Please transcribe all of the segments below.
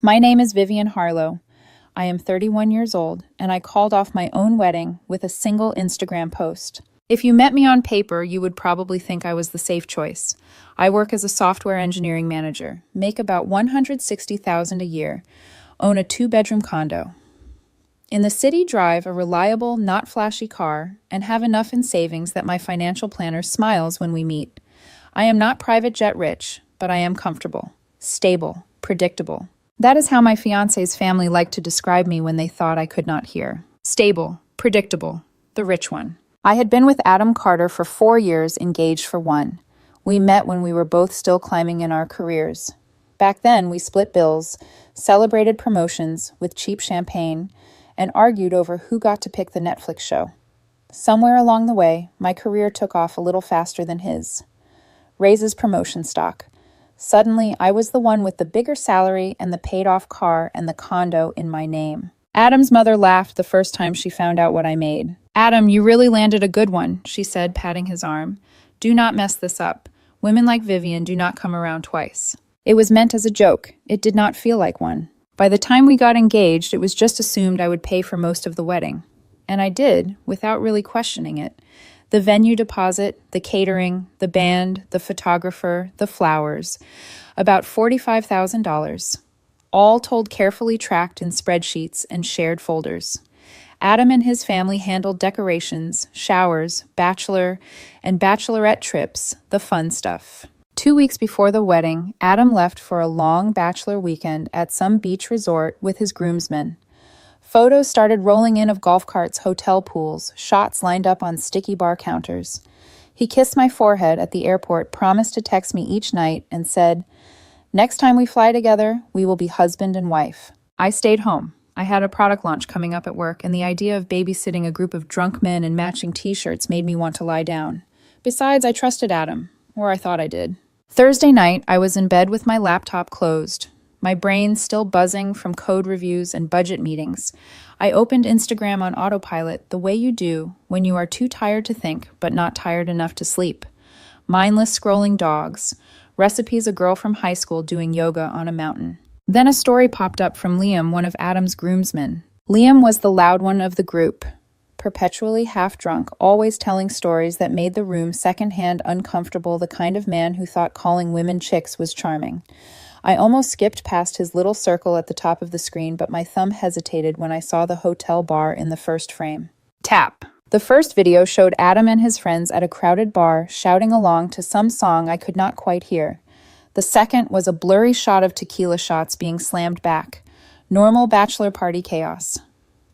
My name is Vivian Harlow. I am 31 years old, and I called off my own wedding with a single Instagram post. If you met me on paper, you would probably think I was the safe choice. I work as a software engineering manager, make about $160,000 a year, own a two-bedroom condo. In the city, drive a reliable, not flashy car, and have enough in savings that my financial planner smiles when we meet. I am not private jet rich, but I am comfortable, stable, predictable. That is how my fiancé's family liked to describe me when they thought I could not hear. Stable, predictable, the rich one. I had been with Adam Carter for 4 years, engaged for 1. We met when we were both still climbing in our careers. Back then, we split bills, celebrated promotions with cheap champagne, and argued over who got to pick the Netflix show. Somewhere along the way, my career took off a little faster than his. Raises promotion stock. Suddenly, I was the one with the bigger salary and the paid-off car and the condo in my name. Adam's mother laughed the first time she found out what I made. "Adam, you really landed a good one," she said, patting his arm. "Do not mess this up. Women like Vivian do not come around twice." It was meant as a joke. It did not feel like one. By the time we got engaged, it was just assumed I would pay for most of the wedding. And I did, without really questioning it. The venue deposit, the catering, the band, the photographer, the flowers. About $45,000. All told carefully tracked in spreadsheets and shared folders. Adam and his family handled decorations, showers, bachelor, and bachelorette trips, the fun stuff. 2 weeks before the wedding, Adam left for a long bachelor weekend at some beach resort with his groomsmen. Photos started rolling in of golf carts, hotel pools, shots lined up on sticky bar counters. He kissed my forehead at the airport, promised to text me each night, and said, "Next time we fly together, we will be husband and wife." I stayed home. I had a product launch coming up at work, and the idea of babysitting a group of drunk men in matching t-shirts made me want to lie down. Besides, I trusted Adam, or I thought I did. Thursday night, I was in bed with my laptop closed, my brain still buzzing from code reviews and budget meetings. I opened Instagram on autopilot, the way you do when you are too tired to think, but not tired enough to sleep. Mindless scrolling dogs, recipes a girl from high school doing yoga on a mountain. Then a story popped up from Liam, one of Adam's groomsmen. Liam was the loud one of the group, perpetually half-drunk, always telling stories that made the room secondhand uncomfortable, the kind of man who thought calling women chicks was charming. I almost skipped past his little circle at the top of the screen, but my thumb hesitated when I saw the hotel bar in the first frame. Tap. The first video showed Adam and his friends at a crowded bar shouting along to some song I could not quite hear. The second was a blurry shot of tequila shots being slammed back. Normal bachelor party chaos.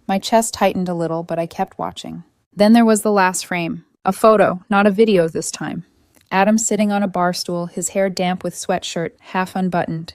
My chest tightened a little, but I kept watching. Then there was the last frame. A photo, not a video this time. Adam sitting on a bar stool, his hair damp with sweatshirt, half unbuttoned.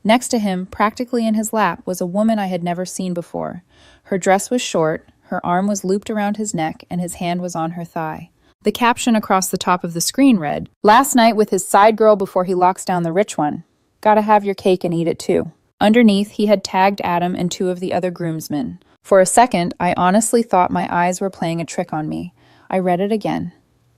Next to him, practically in his lap, was a woman I had never seen before. Her dress was short, her arm was looped around his neck, and his hand was on her thigh. The caption across the top of the screen read, "Last night with his side girl before he locks down the rich one. Gotta have your cake and eat it too." Underneath, he had tagged Adam and 2 of the other groomsmen. For a second, I honestly thought my eyes were playing a trick on me. I read it again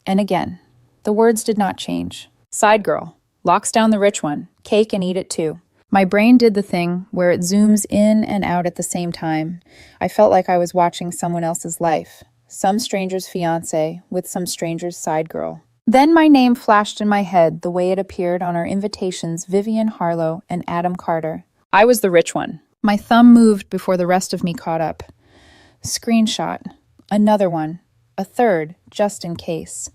and again. The words did not change. Side girl, locks down the rich one, cake and eat it too. My brain did the thing where it zooms in and out at the same time. I felt like I was watching someone else's life. Some stranger's fiancé with some stranger's side girl. Then my name flashed in my head the way it appeared on our invitations, Vivian Harlow and Adam Carter. I was the rich one. My thumb moved before the rest of me caught up. Screenshot. Another one. A third, just in case.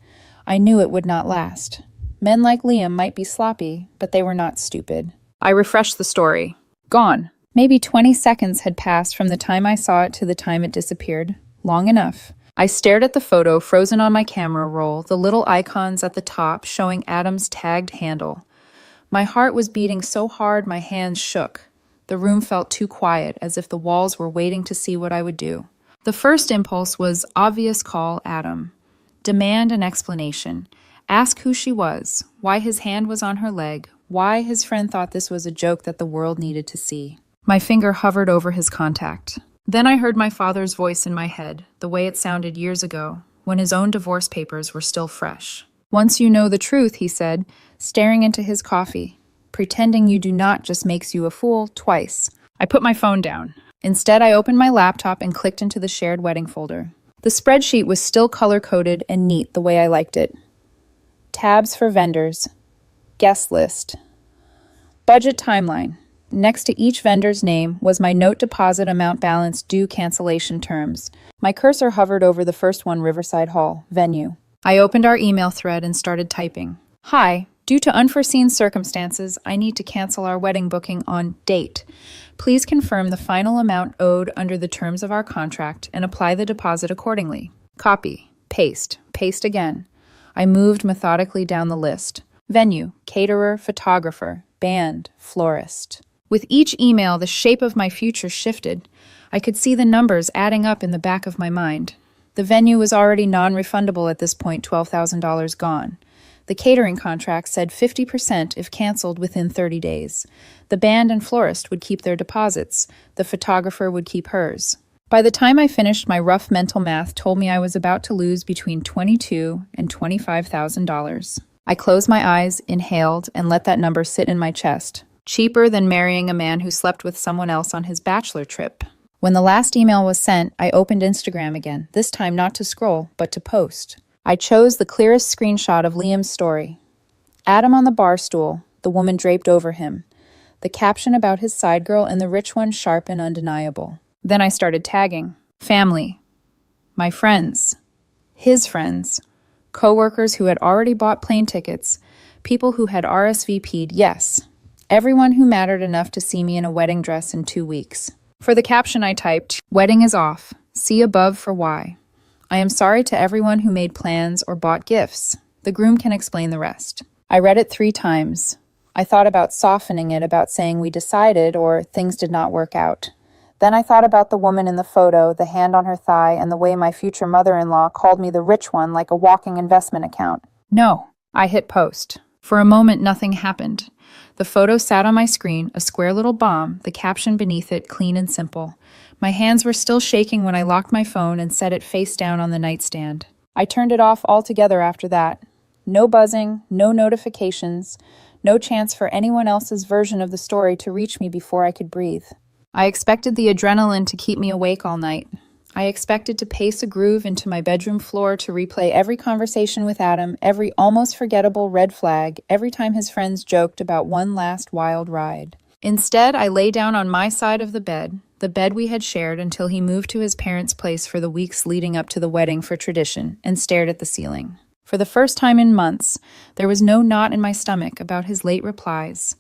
I knew it would not last. Men like Liam might be sloppy, but they were not stupid. I refreshed the story. Gone. Maybe 20 seconds had passed from the time I saw it to the time it disappeared. Long enough. I stared at the photo frozen on my camera roll, the little icons at the top showing Adam's tagged handle. My heart was beating so hard my hands shook. The room felt too quiet, as if the walls were waiting to see what I would do. The first impulse was obvious call Adam. Demand an explanation. Ask who she was, why his hand was on her leg, why his friend thought this was a joke that the world needed to see. My finger hovered over his contact. Then I heard my father's voice in my head, the way it sounded years ago, when his own divorce papers were still fresh. "Once you know the truth," he said, staring into his coffee. Pretending you do not just makes you a fool twice. I put my phone down. Instead, I opened my laptop and clicked into the shared wedding folder. The spreadsheet was still color-coded and neat the way I liked it. Tabs for vendors. Guest list. Budget timeline. Next to each vendor's name was my note deposit amount balance due cancellation terms. My cursor hovered over the first one, Riverside Hall, venue. I opened our email thread and started typing. Hi, due to unforeseen circumstances, I need to cancel our wedding booking on date. Please confirm the final amount owed under the terms of our contract and apply the deposit accordingly. Copy, paste, paste again. I moved methodically down the list. Venue, caterer, photographer, band, florist. With each email, the shape of my future shifted. I could see the numbers adding up in the back of my mind. The venue was already non-refundable at this point, $12,000 gone. The catering contract said 50% if canceled within 30 days. The band and florist would keep their deposits. The photographer would keep hers. By the time I finished, my rough mental math told me I was about to lose between $22,000 and $25,000. I closed my eyes, inhaled, and let that number sit in my chest. Cheaper than marrying a man who slept with someone else on his bachelor trip. When the last email was sent, I opened Instagram again, this time not to scroll, but to post. I chose the clearest screenshot of Liam's story. Adam on the bar stool, the woman draped over him. The caption about his side girl and the rich one sharp and undeniable. Then I started tagging. Family. My friends. His friends. Co-workers who had already bought plane tickets. People who had RSVP'd, yes. Everyone who mattered enough to see me in a wedding dress in 2 weeks. For the caption I typed, "Wedding is off. See above for why. I am sorry to everyone who made plans or bought gifts. The groom can explain the rest." I read it 3 times. I thought about softening it, about saying we decided or things did not work out. Then I thought about the woman in the photo, the hand on her thigh, and the way my future mother-in-law called me the rich one like a walking investment account. No. I hit post. For a moment, nothing happened. The photo sat on my screen, a square little bomb, the caption beneath it clean and simple. My hands were still shaking when I locked my phone and set it face down on the nightstand. I turned it off altogether after that. No buzzing, no notifications, no chance for anyone else's version of the story to reach me before I could breathe. I expected the adrenaline to keep me awake all night. I expected to pace a groove into my bedroom floor to replay every conversation with Adam, every almost forgettable red flag, every time his friends joked about one last wild ride. Instead, I lay down on my side of the bed we had shared until he moved to his parents' place for the weeks leading up to the wedding for tradition, and stared at the ceiling. For the first time in months, there was no knot in my stomach about his late replies,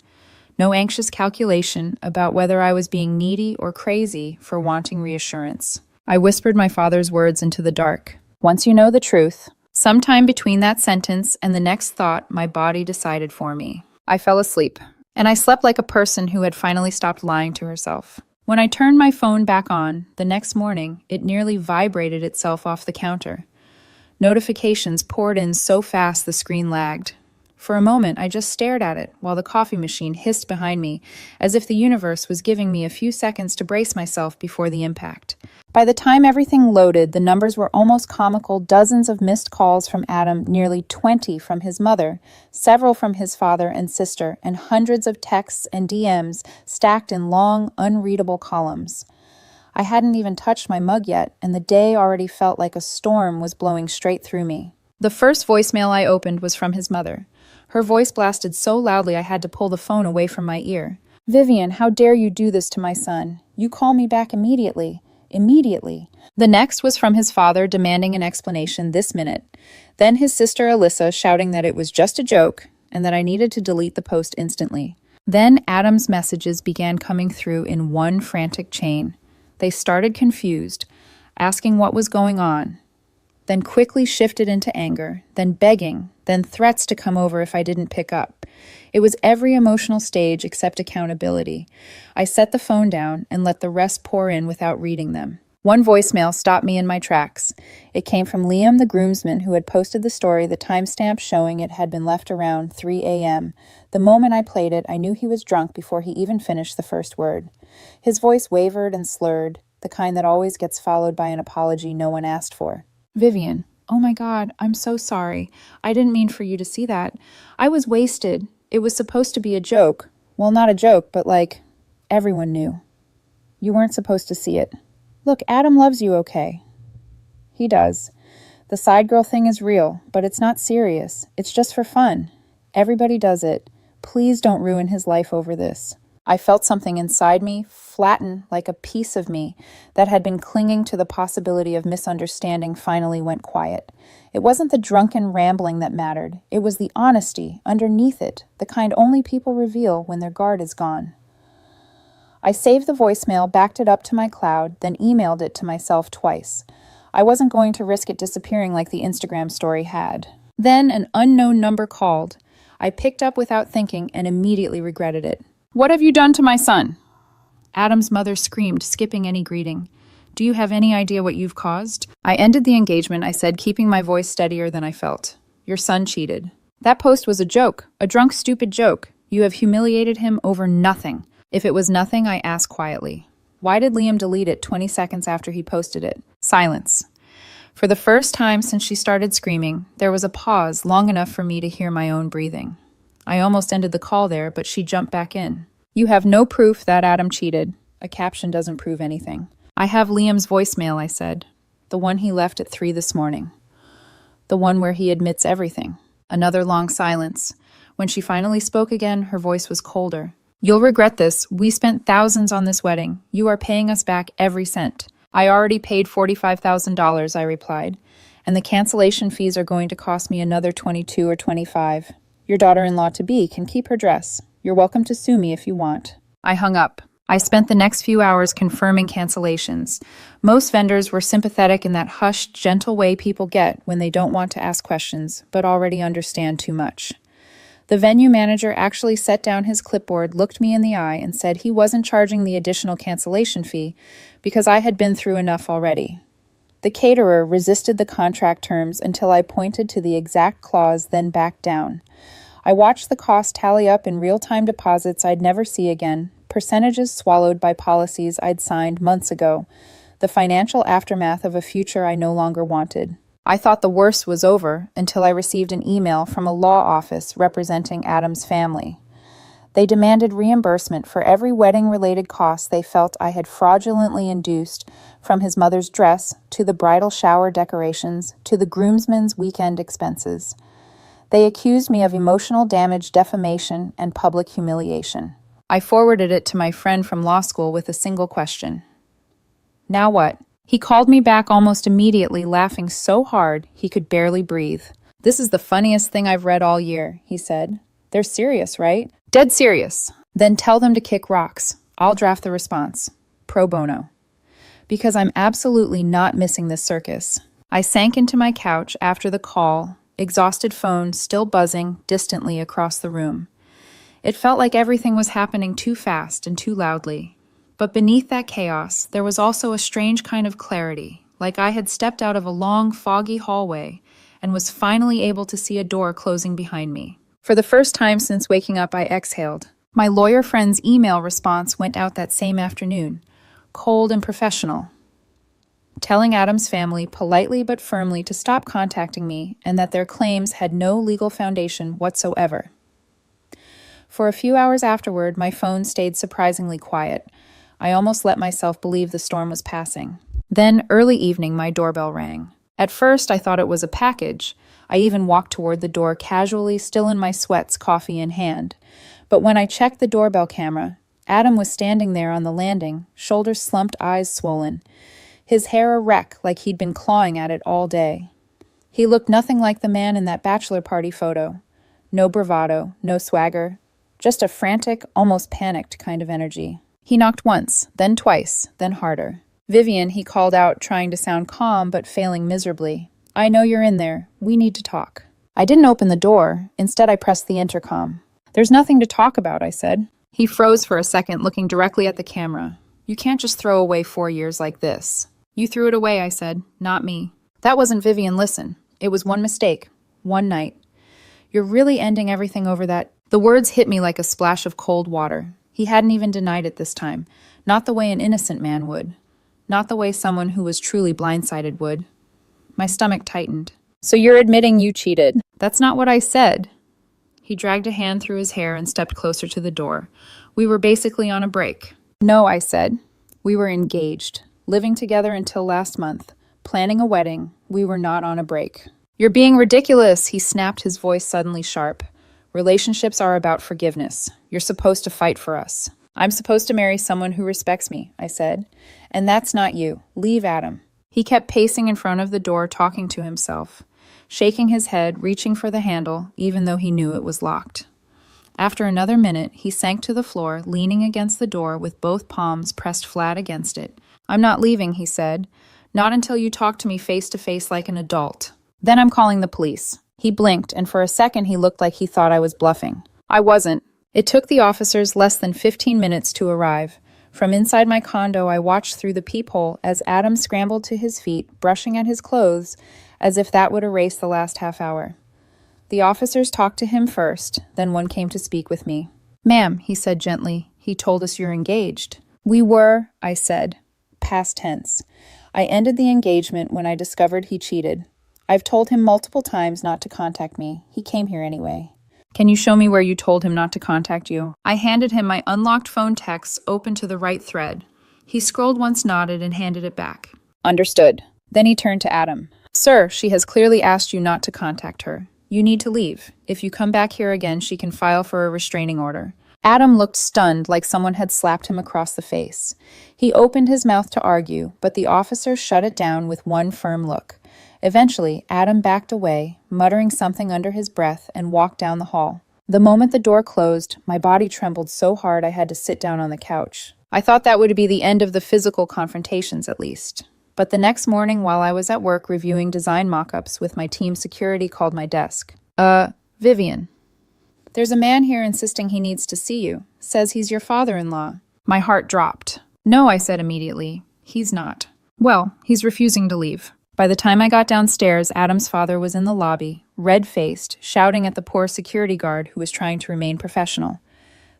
no anxious calculation about whether I was being needy or crazy for wanting reassurance. I whispered my father's words into the dark. Once you know the truth. Sometime between that sentence and the next thought, my body decided for me. I fell asleep, and I slept like a person who had finally stopped lying to herself. When I turned my phone back on, the next morning, it nearly vibrated itself off the counter. Notifications poured in so fast the screen lagged. For a moment, I just stared at it while the coffee machine hissed behind me, as if the universe was giving me a few seconds to brace myself before the impact. By the time everything loaded, the numbers were almost comical. Dozens of missed calls from Adam, nearly 20 from his mother, several from his father and sister, and hundreds of texts and DMs stacked in long, unreadable columns. I hadn't even touched my mug yet, and the day already felt like a storm was blowing straight through me. The first voicemail I opened was from his mother. Her voice blasted so loudly I had to pull the phone away from my ear. "Vivian, how dare you do this to my son? You call me back immediately. Immediately." The next was from his father demanding an explanation this minute. Then his sister Alyssa shouting that it was just a joke and that I needed to delete the post instantly. Then Adam's messages began coming through in one frantic chain. They started confused, asking what was going on, then quickly shifted into anger, then begging, then threats to come over if I didn't pick up. It was every emotional stage except accountability. I set the phone down and let the rest pour in without reading them. One voicemail stopped me in my tracks. It came from Liam, the groomsman, who had posted the story, the timestamp showing it had been left around 3 a.m. The moment I played it, I knew he was drunk before he even finished the first word. His voice wavered and slurred, the kind that always gets followed by an apology no one asked for. "Vivian, oh my God, I'm so sorry. I didn't mean for you to see that. I was wasted. It was supposed to be a joke. Well, not a joke, but like, everyone knew. You weren't supposed to see it. Look, Adam loves you, okay? He does. The side girl thing is real, but it's not serious. It's just for fun. Everybody does it. Please don't ruin his life over this. I felt something inside me flatten like a piece of me that had been clinging to the possibility of misunderstanding finally went quiet. It wasn't the drunken rambling that mattered. It was the honesty underneath it, the kind only people reveal when their guard is gone. I saved the voicemail, backed it up to my cloud, then emailed it to myself twice. I wasn't going to risk it disappearing like the Instagram story had. Then an unknown number called. I picked up without thinking and immediately regretted it. "What have you done to my son?" Adam's mother screamed, skipping any greeting. "Do you have any idea what you've caused?" I ended the engagement, I said, keeping my voice steadier than I felt. "Your son cheated. That post was a joke, a drunk, stupid joke. You have humiliated him over nothing." If it was nothing, I asked quietly. Why did Liam delete it 20 seconds after he posted it? Silence. For the first time since she started screaming, there was a pause long enough for me to hear my own breathing. I almost ended the call there, but she jumped back in. "You have no proof that Adam cheated. A caption doesn't prove anything." "I have Liam's voicemail," I said. "The one he left at 3 this morning. The one where he admits everything." Another long silence. When she finally spoke again, her voice was colder. "You'll regret this. We spent thousands on this wedding. You are paying us back every cent." "I already paid $45,000, I replied, "and the cancellation fees are going to cost me another 22 or 25. Your daughter-in-law-to-be can keep her dress. You're welcome to sue me if you want." I hung up. I spent the next few hours confirming cancellations. Most vendors were sympathetic in that hushed, gentle way people get when they don't want to ask questions, but already understand too much. The venue manager actually set down his clipboard, looked me in the eye, and said he wasn't charging the additional cancellation fee because I had been through enough already. The caterer resisted the contract terms until I pointed to the exact clause, then backed down. I watched the cost tally up in real-time deposits I'd never see again, percentages swallowed by policies I'd signed months ago, the financial aftermath of a future I no longer wanted. I thought the worst was over until I received an email from a law office representing Adam's family. They demanded reimbursement for every wedding-related cost they felt I had fraudulently induced, from his mother's dress to the bridal shower decorations to the groomsmen's weekend expenses. They accused me of emotional damage, defamation, and public humiliation. I forwarded it to my friend from law school with a single question. "Now what?" He called me back almost immediately, laughing so hard he could barely breathe. "This is the funniest thing I've read all year," he said. "They're serious, right?" "Dead serious." "Then tell them to kick rocks. I'll draft the response. Pro bono." Because I'm absolutely not missing this circus. I sank into my couch after the call, exhausted phone still buzzing distantly across the room. It felt like everything was happening too fast and too loudly. But beneath that chaos, there was also a strange kind of clarity, like I had stepped out of a long, foggy hallway and was finally able to see a door closing behind me. For the first time since waking up, I exhaled. My lawyer friend's email response went out that same afternoon, cold and professional, telling Adam's family politely but firmly to stop contacting me and that their claims had no legal foundation whatsoever. For a few hours afterward, my phone stayed surprisingly quiet. I almost let myself believe the storm was passing. Then, early evening, my doorbell rang. At first, I thought it was a package. I even walked toward the door casually, still in my sweats, coffee in hand. But when I checked the doorbell camera, Adam was standing there on the landing, shoulders slumped, eyes swollen. His hair a wreck, like he'd been clawing at it all day. He looked nothing like the man in that bachelor party photo. No bravado, no swagger, just a frantic, almost panicked kind of energy. He knocked once, then twice, then harder. "Vivian," he called out, trying to sound calm but failing miserably. "I know you're in there. We need to talk." I didn't open the door. Instead, I pressed the intercom. "There's nothing to talk about," I said. He froze for a second, looking directly at the camera. "You can't just throw away 4 years like this." "You threw it away," I said. "Not me." "That wasn't Vivian, listen. It was one mistake. One night. You're really ending everything over that." The words hit me like a splash of cold water. He hadn't even denied it this time. Not the way an innocent man would. Not the way someone who was truly blindsided would. My stomach tightened. "So you're admitting you cheated?" "That's not what I said." He dragged a hand through his hair and stepped closer to the door. We were basically on a break. No, I said. We were engaged, living together until last month, planning a wedding. We were not on a break. You're being ridiculous, he snapped, his voice suddenly sharp. Relationships are about forgiveness. You're supposed to fight for us. I'm supposed to marry someone who respects me, I said. And that's not you. Leave Adam. He kept pacing in front of the door, talking to himself, shaking his head, reaching for the handle, even though he knew it was locked. After another minute, he sank to the floor, leaning against the door with both palms pressed flat against it. I'm not leaving, he said. Not until you talk to me face to face like an adult. Then I'm calling the police. He blinked, and for a second he looked like he thought I was bluffing. I wasn't. It took the officers less than 15 minutes to arrive. From inside my condo, I watched through the peephole as Adam scrambled to his feet, brushing at his clothes, as if that would erase the last half hour. The officers talked to him first, then one came to speak with me. Ma'am, he said gently, he told us you're engaged. We were, I said, past tense. I ended the engagement when I discovered he cheated. I've told him multiple times not to contact me. He came here anyway. Can you show me where you told him not to contact you? I handed him my unlocked phone texts open to the right thread. He scrolled once, nodded, and handed it back. Understood. Then he turned to Adam. Sir, she has clearly asked you not to contact her. You need to leave. If you come back here again, she can file for a restraining order. Adam looked stunned, like someone had slapped him across the face. He opened his mouth to argue, but the officer shut it down with one firm look. Eventually, Adam backed away, muttering something under his breath, and walked down the hall. The moment the door closed, my body trembled so hard I had to sit down on the couch. I thought that would be the end of the physical confrontations, at least. But the next morning, while I was at work reviewing design mock-ups with my team, security called my desk. Vivian. There's a man here insisting he needs to see you. Says he's your father-in-law. My heart dropped. No, I said immediately. He's not. Well, he's refusing to leave. By the time I got downstairs, Adam's father was in the lobby, red-faced, shouting at the poor security guard who was trying to remain professional.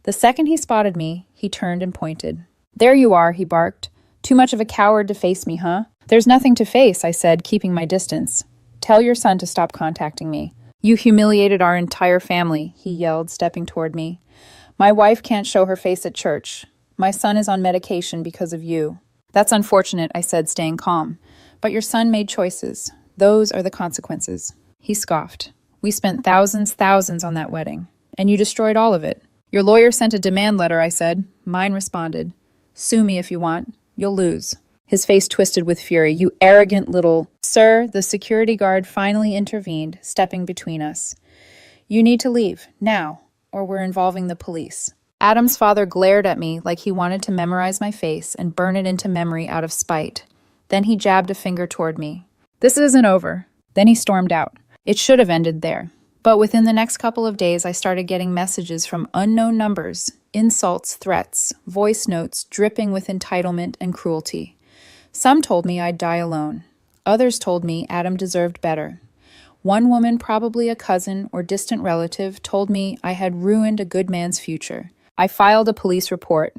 The second he spotted me, he turned and pointed. There you are, he barked. Too much of a coward to face me, huh? There's nothing to face, I said, keeping my distance. Tell your son to stop contacting me. You humiliated our entire family, he yelled, stepping toward me. My wife can't show her face at church. My son is on medication because of you. That's unfortunate, I said, staying calm. But your son made choices. Those are the consequences. He scoffed. We spent thousands on that wedding. And you destroyed all of it. Your lawyer sent a demand letter, I said. Mine responded. Sue me if you want. You'll lose. His face twisted with fury. You arrogant little... Sir, the security guard finally intervened, stepping between us. You need to leave, now, or we're involving the police. Adam's father glared at me like he wanted to memorize my face and burn it into memory out of spite. Then he jabbed a finger toward me. This isn't over. Then he stormed out. It should have ended there. But within the next couple of days, I started getting messages from unknown numbers, insults, threats, voice notes dripping with entitlement and cruelty. Some told me I'd die alone. Others told me Adam deserved better. One woman, probably a cousin or distant relative, told me I had ruined a good man's future. I filed a police report.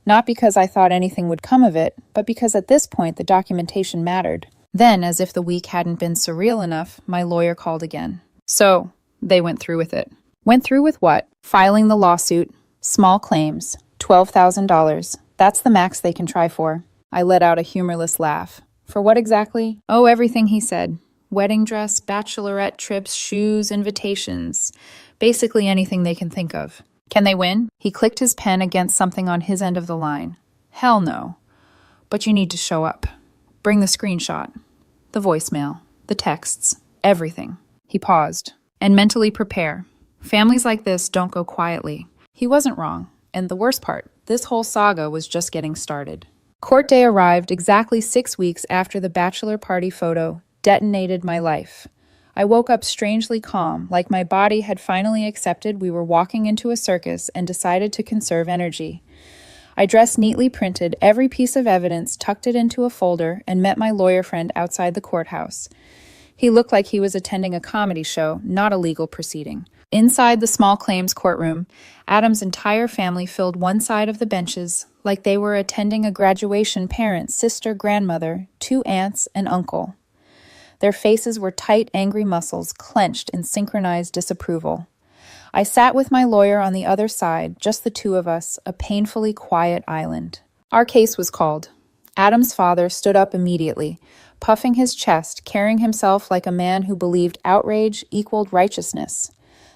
Not because I thought anything would come of it, but because at this point the documentation mattered. Then, as if the week hadn't been surreal enough, my lawyer called again. So, they went through with it. Went through with what? Filing the lawsuit. Small claims. $12,000. That's the max they can try for. I let out a humorless laugh. For what exactly? Oh, everything he said. Wedding dress, bachelorette trips, shoes, invitations. Basically anything they can think of. Can they win? He clicked his pen against something on his end of the line. Hell no. But you need to show up. Bring the screenshot. The voicemail. The texts. Everything. He paused. And mentally prepare. Families like this don't go quietly. He wasn't wrong. And the worst part, this whole saga was just getting started. Court day arrived exactly 6 weeks after the bachelor party photo detonated my life. I woke up strangely calm, like my body had finally accepted we were walking into a circus and decided to conserve energy. I dressed neatly, printed every piece of evidence, tucked it into a folder, and met my lawyer friend outside the courthouse. He looked like he was attending a comedy show, not a legal proceeding. Inside the small claims courtroom, Adam's entire family filled one side of the benches like they were attending a graduation. Parents, sister, grandmother, 2 aunts, and uncle. Their faces were tight, angry muscles, clenched in synchronized disapproval. I sat with my lawyer on the other side, just the two of us, a painfully quiet island. Our case was called. Adam's father stood up immediately, puffing his chest, carrying himself like a man who believed outrage equaled righteousness.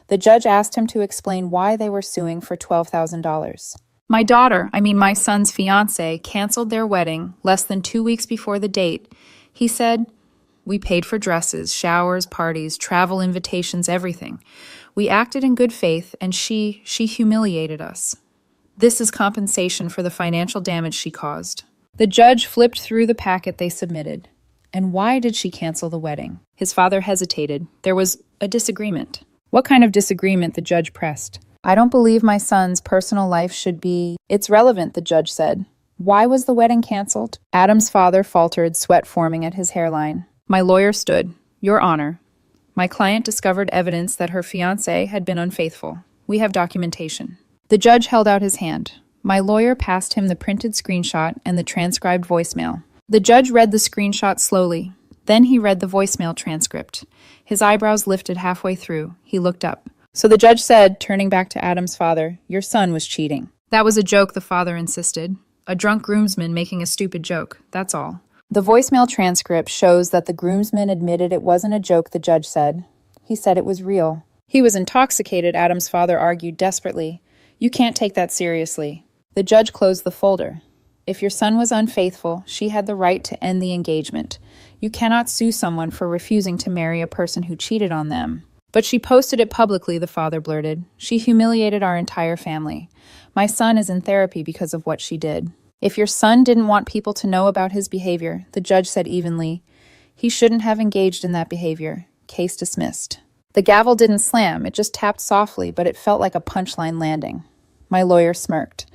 The judge asked him to explain why they were suing for $12,000. My son's fiance, canceled their wedding less than 2 weeks before the date. He said, "We paid for dresses, showers, parties, travel invitations, everything. We acted in good faith, and she humiliated us. This is compensation for the financial damage she caused." The judge flipped through the packet they submitted. And why did she cancel the wedding? His father hesitated. There was a disagreement. What kind of disagreement? The judge pressed. "I don't believe my son's personal life should be—" "It's relevant," the judge said. "Why was the wedding canceled?" Adam's father faltered, sweat forming at his hairline. My lawyer stood. "Your Honor, my client discovered evidence that her fiancé had been unfaithful. We have documentation." The judge held out his hand. My lawyer passed him the printed screenshot and the transcribed voicemail. The judge read the screenshot slowly. Then he read the voicemail transcript. His eyebrows lifted halfway through. He looked up. So the judge said, turning back to Adam's father, "Your son was cheating." "That was a joke," the father insisted. "A drunk groomsman making a stupid joke, that's all." The voicemail transcript shows that the groomsman admitted it wasn't a joke, the judge said. He said it was real. "He was intoxicated," Adam's father argued desperately. "You can't take that seriously." The judge closed the folder. "If your son was unfaithful, she had the right to end the engagement. You cannot sue someone for refusing to marry a person who cheated on them." "But she posted it publicly," the father blurted. "She humiliated our entire family. My son is in therapy because of what she did." "If your son didn't want people to know about his behavior," the judge said evenly, "he shouldn't have engaged in that behavior. Case dismissed." The gavel didn't slam, it just tapped softly, but it felt like a punchline landing. My lawyer smirked.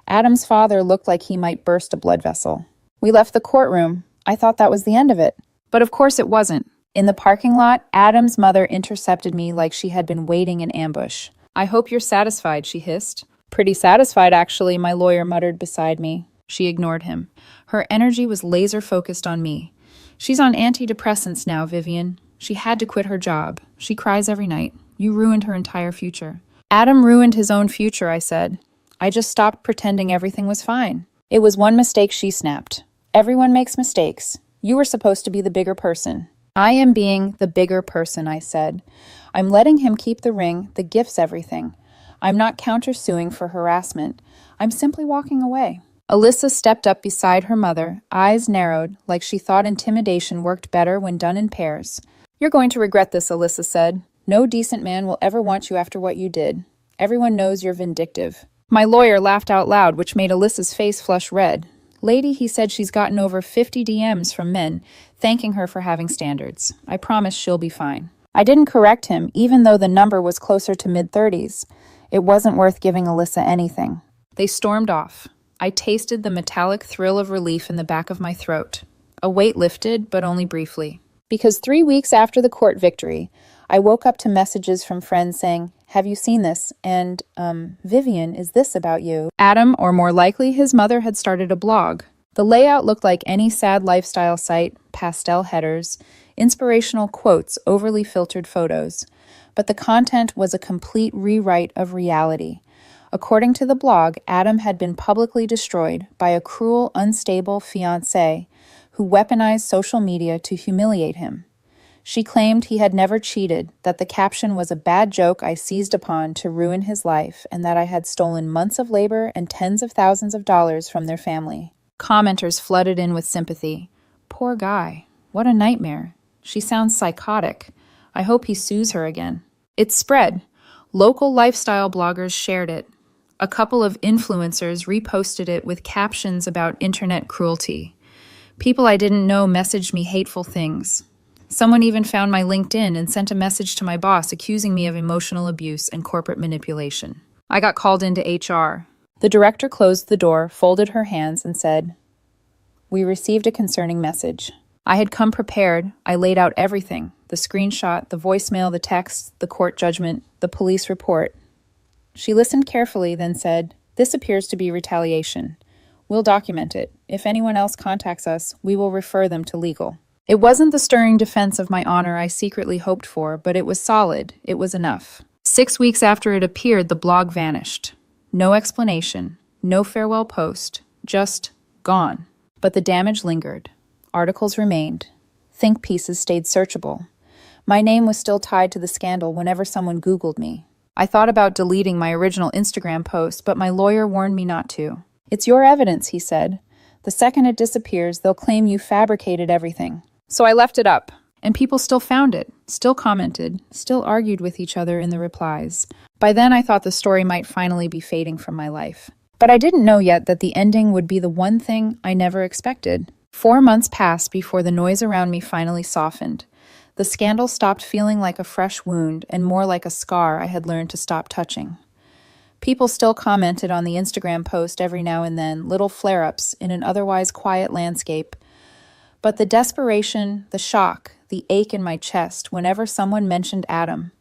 Adam's father looked like he might burst a blood vessel. We left the courtroom. I thought that was the end of it. But of course it wasn't. In the parking lot, Adam's mother intercepted me like she had been waiting in ambush. "I hope you're satisfied," she hissed. "Pretty satisfied, actually," my lawyer muttered beside me. She ignored him. Her energy was laser-focused on me. "She's on antidepressants now, Vivian. She had to quit her job. She cries every night. You ruined her entire future." "Adam ruined his own future," I said. "I just stopped pretending everything was fine." "It was one mistake," she snapped. "Everyone makes mistakes. You were supposed to be the bigger person." "I am being the bigger person," I said. "I'm letting him keep the ring, the gifts, everything. I'm not countersuing for harassment. I'm simply walking away." Alyssa stepped up beside her mother, eyes narrowed, like she thought intimidation worked better when done in pairs. "You're going to regret this," Alyssa said. "No decent man will ever want you after what you did. Everyone knows you're vindictive." My lawyer laughed out loud, which made Alyssa's face flush red. "Lady," he said, "she's gotten over 50 DMs from men, thanking her for having standards. I promise she'll be fine." I didn't correct him, even though the number was closer to mid-30s. It wasn't worth giving Alyssa anything. They stormed off. I tasted the metallic thrill of relief in the back of my throat. A weight lifted, but only briefly. Because 3 weeks after the court victory, I woke up to messages from friends saying, "Have you seen this?" And, "Vivian, is this about you?" Adam, or more likely his mother, had started a blog. The layout looked like any sad lifestyle site, pastel headers, inspirational quotes, overly filtered photos. But the content was a complete rewrite of reality. According to the blog, Adam had been publicly destroyed by a cruel, unstable fiancé who weaponized social media to humiliate him. She claimed he had never cheated, that the caption was a bad joke I seized upon to ruin his life, and that I had stolen months of labor and tens of thousands of dollars from their family. Commenters flooded in with sympathy. "Poor guy. What a nightmare. She sounds psychotic. I hope he sues her again." It spread. Local lifestyle bloggers shared it. A couple of influencers reposted it with captions about internet cruelty. People I didn't know messaged me hateful things. Someone even found my LinkedIn and sent a message to my boss accusing me of emotional abuse and corporate manipulation. I got called into HR. The director closed the door, folded her hands, and said, "We received a concerning message." I had come prepared. I laid out everything: the screenshot, the voicemail, the text, the court judgment, the police report. She listened carefully, then said, "This appears to be retaliation. We'll document it. If anyone else contacts us, we will refer them to legal." It wasn't the stirring defense of my honor I secretly hoped for, but it was solid. It was enough. 6 weeks after it appeared, the blog vanished. No explanation, no farewell post, just gone. But the damage lingered. Articles remained. Think pieces stayed searchable. My name was still tied to the scandal whenever someone Googled me. I thought about deleting my original Instagram post, but my lawyer warned me not to. "It's your evidence," he said. "The second it disappears, they'll claim you fabricated everything." So I left it up, and people still found it, still commented, still argued with each other in the replies. By then, I thought the story might finally be fading from my life. But I didn't know yet that the ending would be the one thing I never expected. 4 months passed before the noise around me finally softened. The scandal stopped feeling like a fresh wound and more like a scar I had learned to stop touching. People still commented on the Instagram post every now and then, little flare-ups in an otherwise quiet landscape. But the desperation, the shock, the ache in my chest whenever someone mentioned Adam,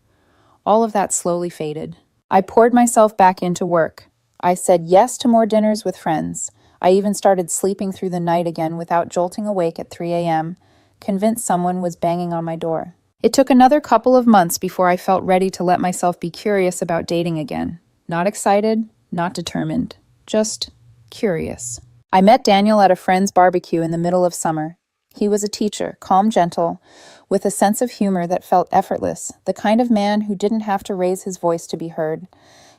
all of that slowly faded. I poured myself back into work. I said yes to more dinners with friends. I even started sleeping through the night again without jolting awake at 3 a.m., convinced someone was banging on my door. It took another couple of months before I felt ready to let myself be curious about dating again. Not excited, not determined, just curious. I met Daniel at a friend's barbecue in the middle of summer. He was a teacher, calm, gentle, with a sense of humor that felt effortless, the kind of man who didn't have to raise his voice to be heard.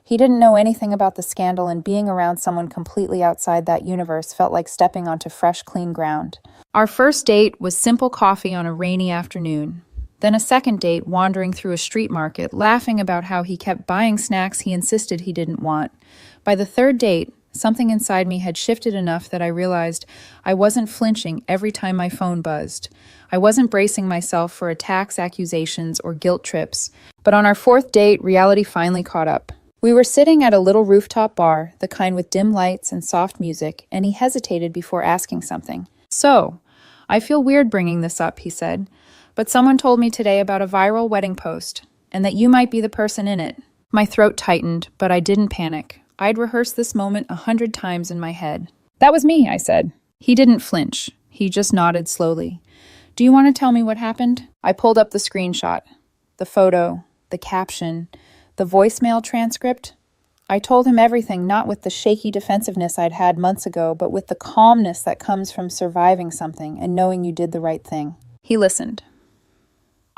He didn't know anything about the scandal, and being around someone completely outside that universe felt like stepping onto fresh, clean ground. Our first date was simple coffee on a rainy afternoon. Then a second date wandering through a street market, laughing about how he kept buying snacks he insisted he didn't want. By the third date, something inside me had shifted enough that I realized I wasn't flinching every time my phone buzzed. I wasn't bracing myself for attacks, accusations, or guilt trips. But on our fourth date, reality finally caught up. We were sitting at a little rooftop bar, the kind with dim lights and soft music, and he hesitated before asking something. "So, I feel weird bringing this up," he said, "but someone told me today about a viral wedding post, and that you might be the person in it." My throat tightened, but I didn't panic. I'd rehearsed this moment 100 times in my head. "That was me," I said. He didn't flinch. He just nodded slowly. "Do you want to tell me what happened?" I pulled up the screenshot, the photo, the caption, the voicemail transcript. I told him everything, not with the shaky defensiveness I'd had months ago, but with the calmness that comes from surviving something and knowing you did the right thing. He listened.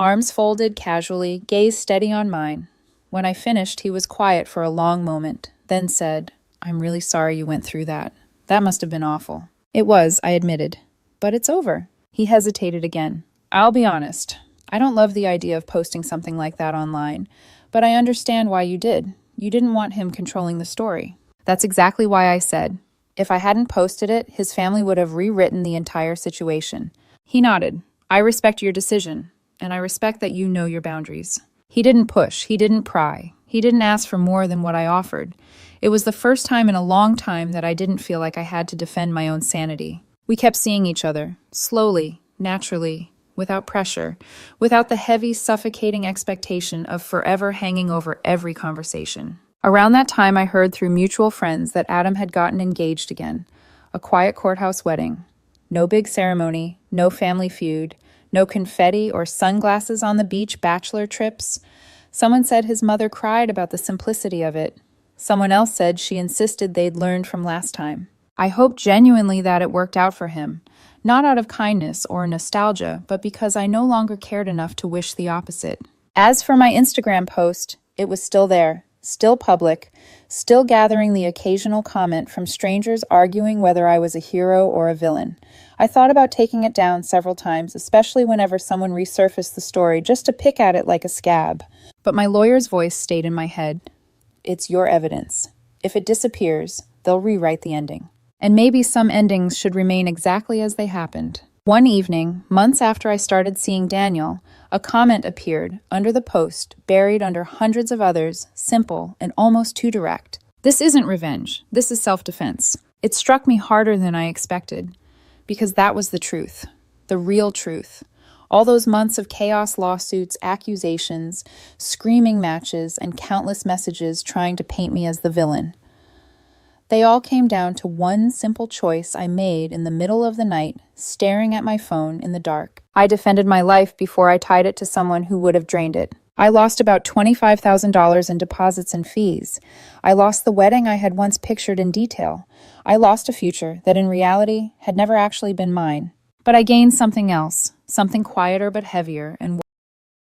Arms folded casually, gaze steady on mine. When I finished, he was quiet for a long moment, then said, "I'm really sorry you went through that. That must have been awful." It was, I admitted. "But it's over." He hesitated again. "I'll be honest. I don't love the idea of posting something like that online, but I understand why you did. You didn't want him controlling the story." That's exactly why I said. If I hadn't posted it, his family would have rewritten the entire situation. He nodded. "I respect your decision, and I respect that you know your boundaries." He didn't push. He didn't pry. He didn't ask for more than what I offered. It was the first time in a long time that I didn't feel like I had to defend my own sanity. We kept seeing each other, slowly, naturally, without pressure, without the heavy, suffocating expectation of forever hanging over every conversation. Around that time, I heard through mutual friends that Adam had gotten engaged again. A quiet courthouse wedding. No big ceremony, no family feud, no confetti or sunglasses on the beach bachelor trips. Someone said his mother cried about the simplicity of it. Someone else said she insisted they'd learned from last time. I hoped genuinely that it worked out for him. Not out of kindness or nostalgia, but because I no longer cared enough to wish the opposite. As for my Instagram post, it was still there, still public, still gathering the occasional comment from strangers arguing whether I was a hero or a villain. I thought about taking it down several times, especially whenever someone resurfaced the story just to pick at it like a scab. But my lawyer's voice stayed in my head. "It's your evidence. If it disappears, they'll rewrite the ending." And maybe some endings should remain exactly as they happened. One evening, months after I started seeing Daniel, a comment appeared under the post, buried under hundreds of others, simple and almost too direct. "This isn't revenge. This is self-defense." It struck me harder than I expected, because that was the truth, the real truth. All those months of chaos, lawsuits, accusations, screaming matches, and countless messages trying to paint me as the villain. They all came down to one simple choice I made in the middle of the night, staring at my phone in the dark. I defended my life before I tied it to someone who would have drained it. I lost about $25,000 in deposits and fees. I lost the wedding I had once pictured in detail. I lost a future that in reality had never actually been mine. But I gained something else, something quieter but heavier, and